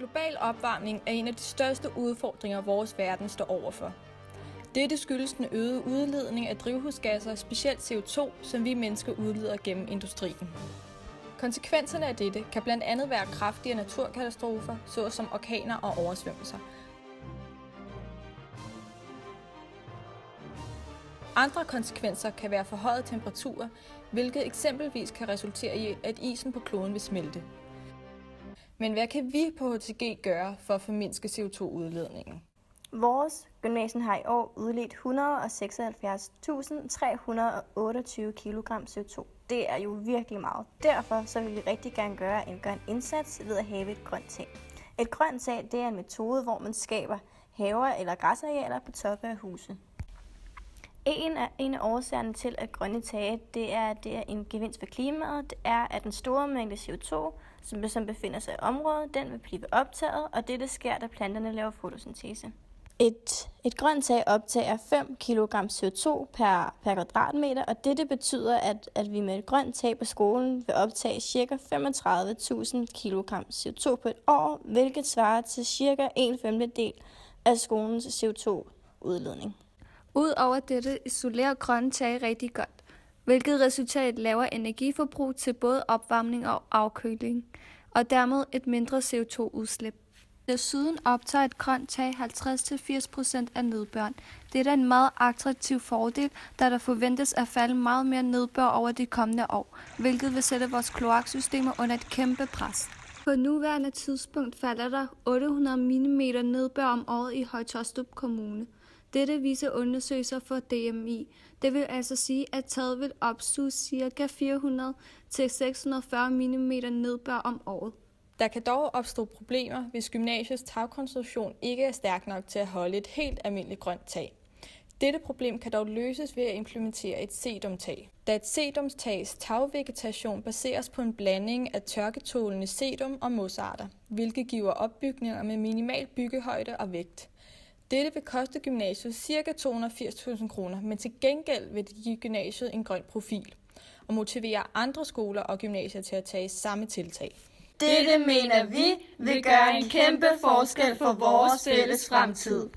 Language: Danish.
Global opvarmning er en af de største udfordringer, vores verden står overfor. Dette skyldes den øgede udledning af drivhusgasser, specielt CO2, som vi mennesker udleder gennem industrien. Konsekvenserne af dette kan blandt andet være kraftige naturkatastrofer, såsom orkaner og oversvømmelser. Andre konsekvenser kan være forhøjede temperaturer, hvilket eksempelvis kan resultere i, at isen på kloden vil smelte. Men hvad kan vi på HTG gøre for at formindske CO2-udledningen? Vores gymnasium har i år udledt 176.328 kg CO2. Det er jo virkelig meget. Derfor så vil vi rigtig gerne gøre en grøn indsats ved at have et grønt tag. Et grønt tag, det er en metode, hvor man skaber haver eller græsarealer på toppen af huse. En af årsagerne til, at grønne tage det er en gevinst for klimaet, det er, at den store mængde CO2, som befinder sig i området, den vil blive optaget, og det sker, da planterne laver fotosyntese. Et grønt tag optager 5 kg CO2 per kvadratmeter, og det betyder, at vi med et grønt tag på skolen vil optage ca. 35.000 kg CO2 på et år, hvilket svarer til ca. 1/5 af skolens CO2-udledning. Udover dette isolerer grønne tag rigtig godt, hvilket resulterer i et lavere energiforbrug til både opvarmning og afkøling, og dermed et mindre CO2-udslip. Desuden optager et grønt tag 50-80% af nedbøren. Det er en meget attraktiv fordel, da der forventes at falde meget mere nedbør over de kommende år, hvilket vil sætte vores kloaksystemer under et kæmpe pres. På nuværende tidspunkt falder der 800 mm nedbør om året i Høje-Taastrup Kommune. Dette viser undersøgelser for DMI. Det vil altså sige, at taget vil opsuge ca. 400-640 mm nedbør om året. Der kan dog opstå problemer, hvis gymnasiets tagkonstruktion ikke er stærk nok til at holde et helt almindeligt grønt tag. Dette problem kan dog løses ved at implementere et sedumtag. Da et sedumtags tagvegetation baseres på en blanding af tørketålende sedum og modsarter, hvilket giver opbygninger med minimal byggehøjde og vægt. Dette vil koste gymnasiet ca. 280.000 kroner, men til gengæld vil det give gymnasiet en grøn profil og motivere andre skoler og gymnasier til at tage samme tiltag. Dette mener vi vil gøre en kæmpe forskel for vores fælles fremtid.